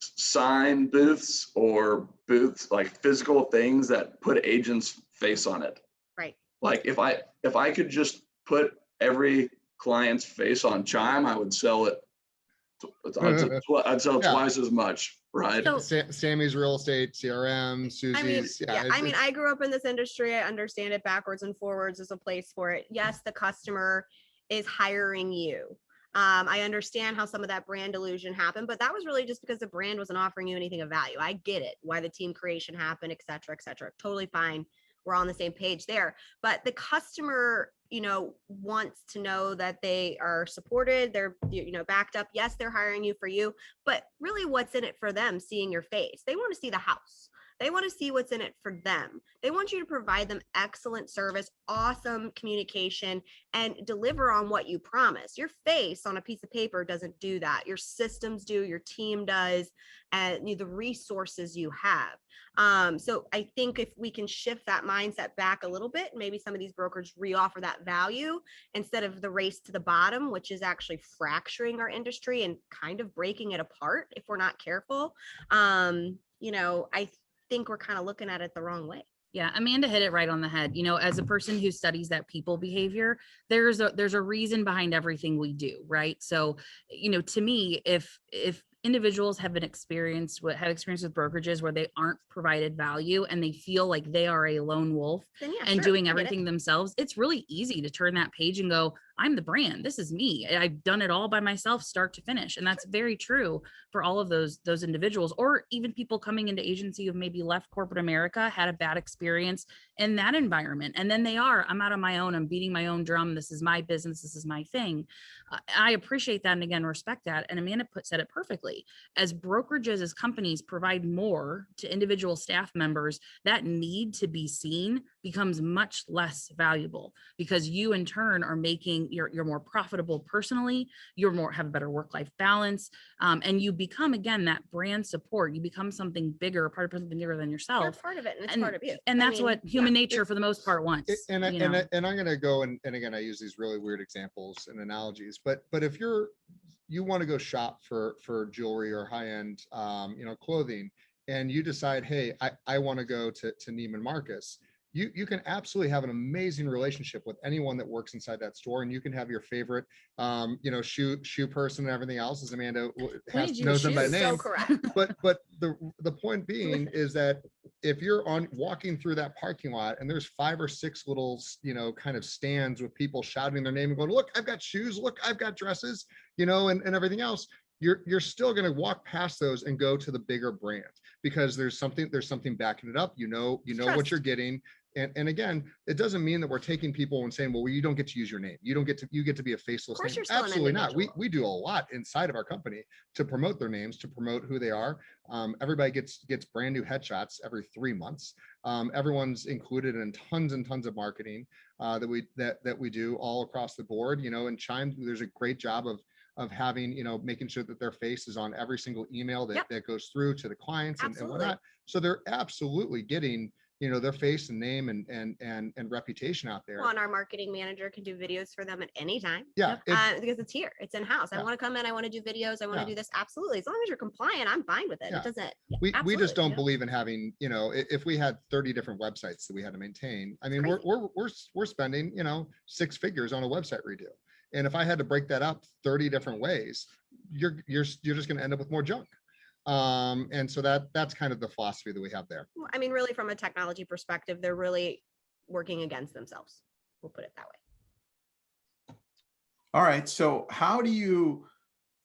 sign booths or booths, like physical things that put agents' face on it. Right. Like if I could just put every client's face on Chime, I would sell it. I'd sell twice as much, right? So, Sammy's Real Estate, CRM, Susie's. I grew up in this industry. I understand it backwards and forwards. There's a place for it. Yes, the customer is hiring you. I understand how some of that brand illusion happened, but that was really just because the brand wasn't offering you anything of value. I get it, why the team creation happened, et cetera, et cetera. Totally fine. We're on the same page there. But the customer, you know, wants to know that they are supported, they're, you know, backed up. Yes, they're hiring you for you, but really what's in it for them seeing your face? They want to see the house. They want to see what's in it for them. They want you to provide them excellent service, awesome communication, and deliver on what you promise. Your face on a piece of paper doesn't do that. Your systems do, your team does, and the resources you have. So I think if we can shift that mindset back a little bit, maybe some of these brokers reoffer that value instead of the race to the bottom, which is actually fracturing our industry and kind of breaking it apart if we're not careful. You know, I think we're kind of looking at it the wrong way. Yeah, Amanda hit it right on the head. You know, as a person who studies that people behavior, there's a reason behind everything we do, right? So, you know, to me, if individuals have experience with brokerages where they aren't provided value and they feel like they are a lone wolf doing everything themselves, it's really easy to turn that page and go, I'm the brand. This is me. I've done it all by myself, start to finish. And that's very true for all of those individuals, or even people coming into agency who've maybe left corporate America, had a bad experience in that environment. And then I'm out on my own. I'm beating my own drum. This is my business. This is my thing. I appreciate that. And again, respect that. And Amanda said it perfectly. As brokerages, as companies provide more to individual staff members, that need to be seen becomes much less valuable, because you in turn are making you're more profitable personally, have a better work-life balance, and you become, again, that brand support. You become something bigger, part of something bigger than yourself. You're part of it, and it's part of you. And that's what human nature for the most part wants. And I'm going to go and again, I use these really weird examples and analogies, but if you want to go shop for jewelry or high-end, clothing, and you decide, hey, I want to go to Neiman Marcus, you can absolutely have an amazing relationship with anyone that works inside that store, and you can have your favorite, shoe person and everything else, as Amanda knows them by name. So correct. But the point being is that if you're walking through that parking lot and there's 5 or 6 little, kind of stands with people shouting their name and going, look, I've got shoes, look, I've got dresses, and everything else, you're still going to walk past those and go to the bigger brand, because there's something backing it up. You know what you're getting. And again, it doesn't mean that we're taking people and saying, well, you don't get to use your name. You get to be a faceless name. Absolutely not. We do a lot inside of our company to promote their names, to promote who they are. Everybody gets brand new headshots every 3 months. Everyone's included in tons and tons of marketing that we do all across the board. And Chime, there's a great job of having, making sure that their face is on every single email that goes through to the clients and whatnot. So they're absolutely getting, their face and name and reputation out there. Well, and our marketing manager can do videos for them at any time. Yeah. Because it's here, it's in-house. I want to come in, I want to do videos, I want to do this. Absolutely. As long as you're compliant, I'm fine with it. Yeah. It doesn't. We just don't believe in having, if we had 30 different websites that we had to maintain, I mean, we're spending, 6 figures on a website redo. And if I had to break that up 30 different ways, you're just going to end up with more junk. And so that's kind of the philosophy that we have there. I mean, really, from a technology perspective, they're really working against themselves. We'll put it that way. All right. So how do you,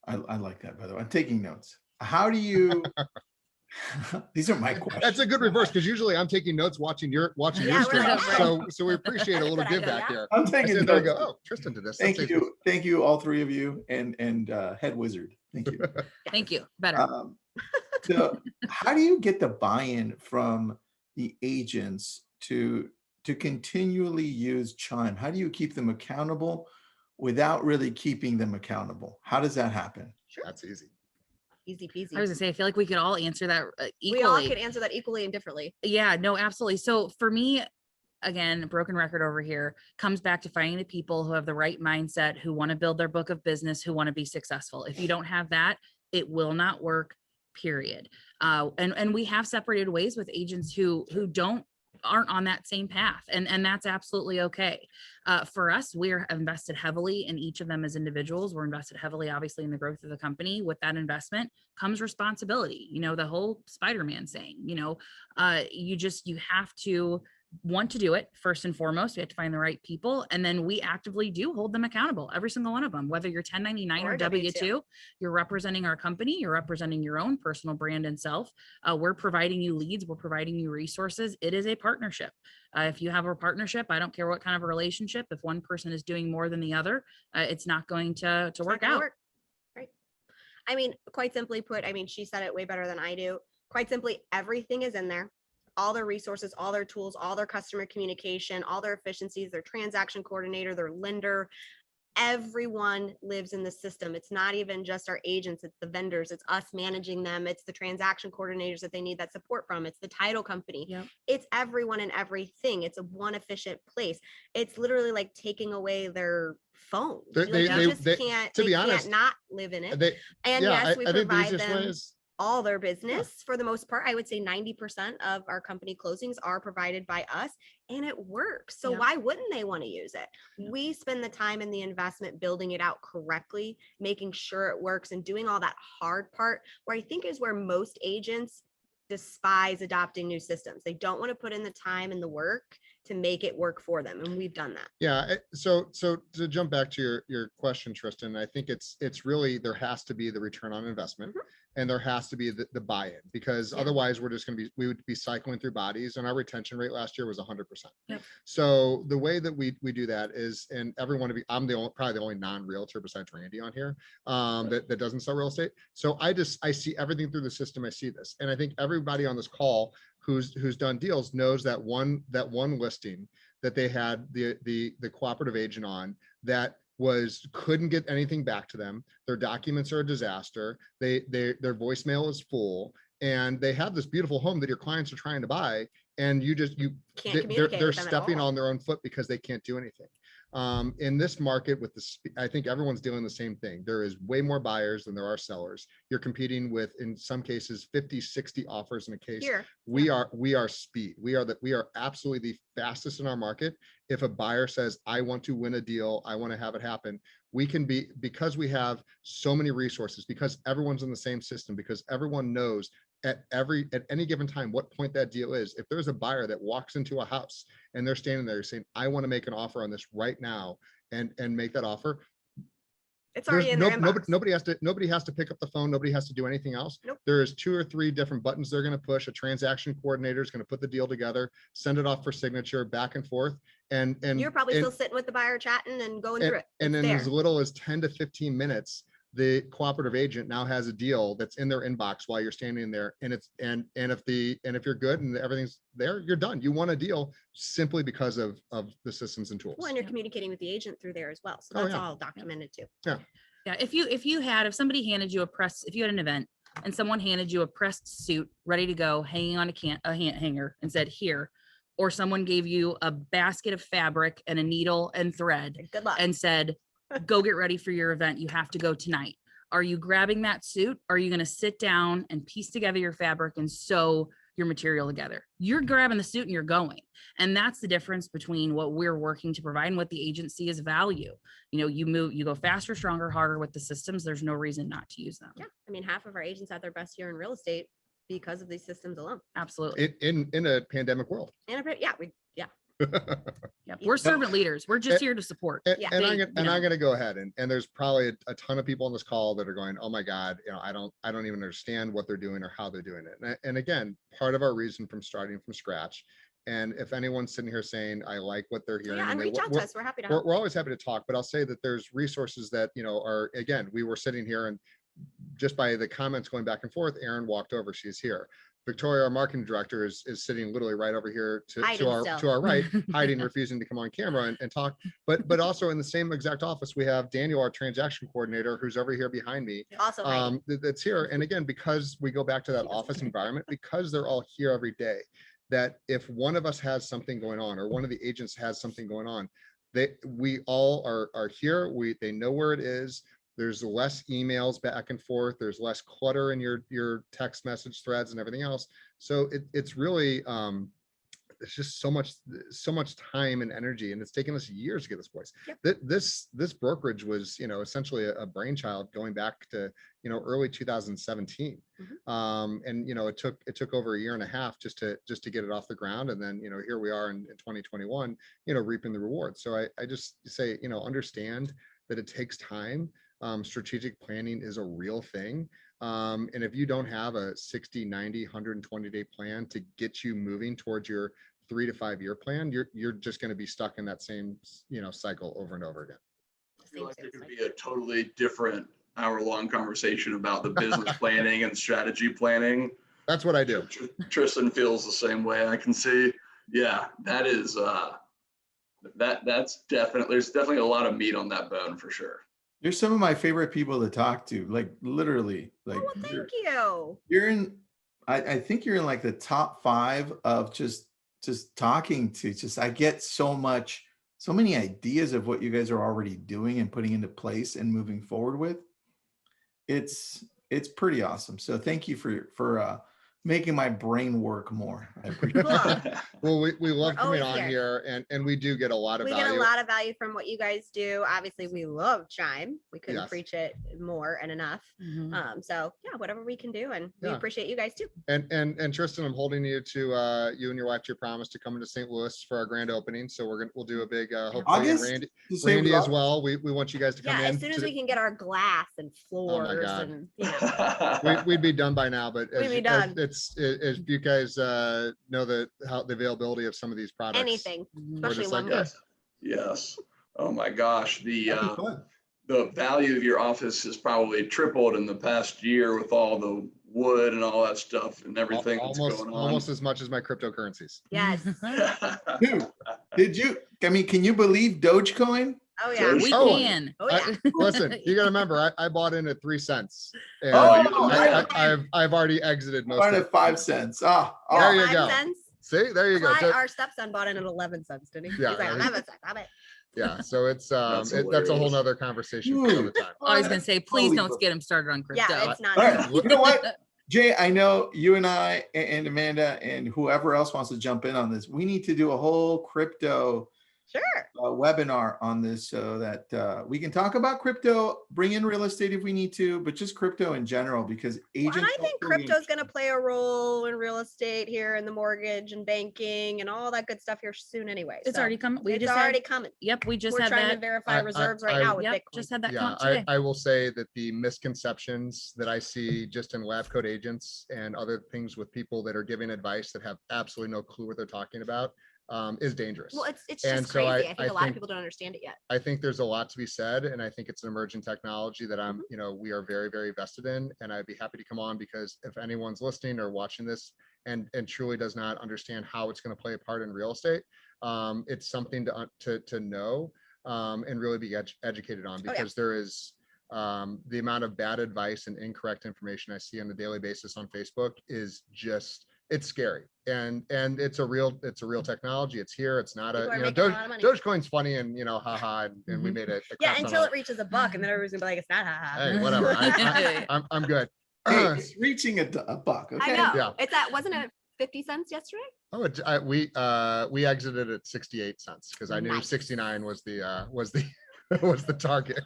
I like that, by the way, I'm taking notes. How do you, these are my questions. That's a good reverse, because usually I'm taking notes watching your stream. So we appreciate a little give back here. I'm taking notes. There you go. Oh, Tristan did this. Thank you, all 3 of you, and Head Wizard. Thank you. Thank you. Better. So how do you get the buy-in from the agents to continually use Chime? How do you keep them accountable without really keeping them accountable? How does that happen? Sure. That's easy. Easy peasy. I was gonna say, I feel like we could all answer that equally. We all could answer that equally and differently. Yeah, no, absolutely. So for me, again, broken record over here, comes back to finding the people who have the right mindset, who want to build their book of business, who want to be successful. If you don't have that, it will not work, period. And we have separated ways with agents who aren't on that same path. And that's absolutely okay. For us, we're invested heavily in each of them as individuals. We're invested heavily, obviously, in the growth of the company. With that investment comes responsibility. The whole Spider-Man saying, you have to want to do it first and foremost. We have to find the right people. And then we actively do hold them accountable, every single one of them, whether you're 1099 or W2, you're representing our company, you're representing your own personal brand and self. We're providing you leads, we're providing you resources. It is a partnership. If you have a partnership, I don't care what kind of a relationship, if one person is doing more than the other, it's not going to work out. Right. I mean, quite simply put, she said it way better than I do. Quite simply, everything is in there. All their resources, all their tools, all their customer communication, all their efficiencies, their transaction coordinator, their lender, everyone lives in the system. It's not even just our agents, it's the vendors, it's us managing them, it's the transaction coordinators that they need that support from, it's the title company. Yep. It's everyone and everything. It's a one efficient place. It's literally like taking away their phone. They can't not live in it. Yes, we provide them all their business for the most part. I would say 90% of our company closings are provided by us, and it works. So why wouldn't they want to use it? We spend the time and the investment building it out correctly, making sure it works, and doing all that hard part, where I think is where most agents despise adopting new systems. They don't want to put in the time and the work to make it work for them. And we've done that. Yeah. So to jump back to your question, Tristan, I think it's really, there has to be the return on investment, and there has to be the buy-in, because otherwise we would be cycling through bodies, and our retention rate last year was 100%. Yep. So the way that we do that is, and I'm probably the only non-realtor besides Randy on here that doesn't sell real estate. So I see everything through the system. I see this. And I think everybody on this call who's done deals knows that one listing that they had the cooperative agent on that couldn't get anything back to them. Their documents are a disaster. Their voicemail is full, and they have this beautiful home that your clients are trying to buy, and Can't communicate they're with them at stepping all. on their own foot because they can't do anything. In this market with I think everyone's dealing the same thing. There is way more buyers than there are sellers. You're competing with, in some cases, 50, 60 offers in a case. Here. We are speed. We are absolutely the fastest in our market. If a buyer says, I want to win a deal, I want to have it happen, we can be, because we have so many resources, because everyone's in the same system, because everyone knows at any given time what point that deal is. If there's a buyer that walks into a house and they're standing there saying, I want to make an offer on this right now, and make that offer, It's already in their inbox. nobody has to pick up the phone. Nobody has to do anything else. Nope. There's 2 or 3 different buttons they're going to push. A transaction coordinator is going to put the deal together, send it off for signature, back and forth. And You're probably still sitting with the buyer chatting and going through it. And It's in as there. little as 10 to 15 minutes, the cooperative agent now has a deal that's in their inbox while you're standing there. And if you're good and everything's there, you're done. You won a deal simply because of the systems and tools. Well, and you're communicating with the agent through there as well. So Oh, that's yeah. all documented too. Yeah, if somebody handed you if you had an event and someone handed you a pressed suit ready to go, hanging on a hanger, and said, here, or someone gave you a basket of fabric and a needle and thread Good luck. and said, go get ready for your event, you have to go tonight. Are you grabbing that suit? Or are you going to sit down and piece together your fabric and sew your material together? You're grabbing the suit and you're going. And that's the difference between what we're working to provide and what the agency is value. You go faster, stronger, harder with the systems. There's no reason not to use them. Yeah. I mean, half of our agents had their best year in real estate because of these systems alone. Absolutely. In a pandemic world. And Yeah, we're servant leaders. We're just here to support. And Yeah. I'm going to go ahead and there's probably a ton of people on this call that are going, oh my God, I don't even understand what they're doing or how they're doing it. And again, part of our reason from starting from scratch. And if anyone's sitting here saying, I like what they're hearing, Yeah, and reach out to us. We're happy to we're help. always happy to talk, but I'll say that there's resources that, are, again, we were sitting here and just by the comments going back and forth, Erin walked over, she's here. Victoria, our marketing director, is sitting literally right over here to our right, hiding, refusing to come on camera and talk. But also in the same exact office, we have Daniel, our transaction coordinator, who's over here behind me. Also, hiding. That's here. And again, because we go back to that office environment, because they're all here every day, that if one of us has something going on or one of the agents has something going on, we all are here. They know where it is. There's less emails back and forth. There's less clutter in your text message threads and everything else. So it's really, it's just so much time and energy, and it's taken us years to get this place. Yep. This brokerage was, essentially a brainchild going back to, early 2017. And, it took over a year and a half just to get it off the ground. And then, here we are in 2021, reaping the rewards. So I just say, understand that it takes time. Strategic planning is a real thing. And if you don't have a 60, 90, 120 day plan to get you moving towards your 3 to 5 year plan, you're just going to be stuck in that same, cycle over and over again. I feel like there could be a totally different hour-long conversation about the business planning and strategy planning. That's what I do. Tristan feels the same way. I can see. Yeah, that is, there's definitely a lot of meat on that bone for sure. You're some of my favorite people to talk to, like literally. Like, Oh, well, thank you. You're in, I think you're in like the top 5 of just talking to. I get so many ideas of what you guys are already doing and putting into place and moving forward with. It's pretty awesome. So thank you for making my brain work more. I appreciate it. Well, we love We're coming always on here. here and we do get a lot of We value. get a lot of value from what you guys do. Obviously, we love Chime. We couldn't Yes. preach it more and enough. Mhm. So yeah, whatever we can do, and we Yeah. appreciate you guys too. And Tristan, I'm holding you to you and your wife to your promise to come into St. Louis for our grand opening. So we'll do a big hopefully August? and You say Randy we as are? well. We want you guys to come Yeah, in. as soon as to we can get our glass and floors God. and you know, we'd be done by now, but We'd be done. as you guys know the availability of some of these products. anything, Mhm. especially just like lumber. Yes. Oh my gosh. That'd be fun. The value of your office has probably tripled in the past year with all the wood and all that stuff and everything that's going on. Almost as much as my cryptocurrencies. Yes. Dude, can you believe Dogecoin? Oh yeah. We Oh, can. Oh yeah. Listen, you gotta remember, I bought in at 3 cents. And Oh, I've already exited most Mine of at it. 5 cents. Ah, You There know, you 5 go. cents. See, there you go. Clyde, So- our stepson bought in at 11 cents, didn't he? Yeah, He's like, right. 11 cents. Have it. Yeah, so it's That's that's a whole hilarious. nother conversation for another time. I was gonna say, please Holy don't fuck. get him started on crypto. Yeah, it's not. All right. You know what? Jay, I know you and I and Amanda and whoever else wants to jump in on this. We need to do a whole crypto Sure. webinar on this so that we can talk about crypto, bring in real estate if we need to, but just crypto in general because Well, agents. and I think crypto's going to play a role in real estate here in the mortgage and banking and all that good stuff here soon anyway. It's So already coming. We it's just already had, coming. yep, we just We're had trying to that. verify reserves right now with Yep, Bitcoin. just had that come Yeah, out today. I will say that the misconceptions that I see just in LabCoatAgents and other things with people that are giving advice that have absolutely no clue what they're talking about is dangerous. Well, it's And just so crazy. I think I a lot of think- people don't understand it yet. I think there's a lot to be said, and I think it's an emerging technology that we are very, very vested in, and I'd be happy to come on because if anyone's listening or watching this and truly does not understand how it's going to play a part in real estate, it's something to know and really be educated on because there is the amount of bad advice and incorrect information I see on a daily basis on Facebook is just. It's scary and it's a real technology. It's here. It's not People are a making a lot of money. Dogecoin's funny and haha and we made it. Yeah, until it reaches a buck, and then everybody's gonna be like, "It's not haha." Hey, whatever. I'm good. Hey, it's reaching a buck. Okay. I know. Yeah. It's at wasn't it 50 cents yesterday? We exited at 68 cents because I knew Nice. 69 was the was the target.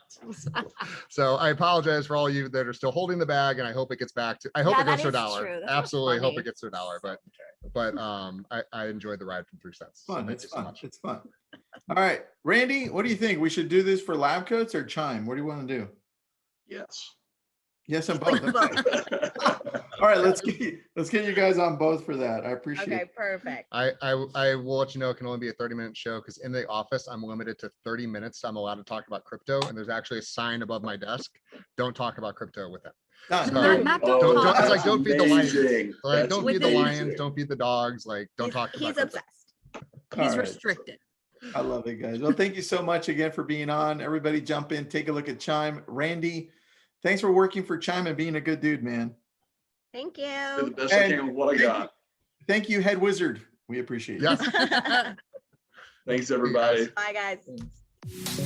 So I apologize for all you that are still holding the bag, and I hope it gets back to. I hope Yeah, it goes that to a is dollar. true. That's Absolutely hope funny. it gets to a dollar. But I enjoyed the ride from 3 cents. So Fun. thank It's you so fun. much. It's fun. All right, Randy, what do you think? We should do this for lab coats or Chime? What do you want to do? Yes. Yes, on both. Both. All right, let's get you guys on both for that. I appreciate Okay, it. perfect. I will let you know it can only be a 30-minute show because in the office I'm limited to 30 minutes. I'm allowed to talk about crypto, and there's actually a sign above my desk. Don't talk about crypto with them. Done. Sorry. Not Don't- talk. it's like, don't feed the lions. Amazing. Like, That's don't feed the amazing. lions. Don't feed the dogs. Like, don't talk about He's crypto. obsessed. All He's right. restricted. I love it, guys. Well, thank you so much again for being on. Everybody jump in, take a look at Chime. Randy, thanks for working for Chime and being a good dude, man. Thank Did you. the best I can with what I got. Thank you, Head Wizard. We appreciate it. Yes. Thanks, everybody. Bye, guys.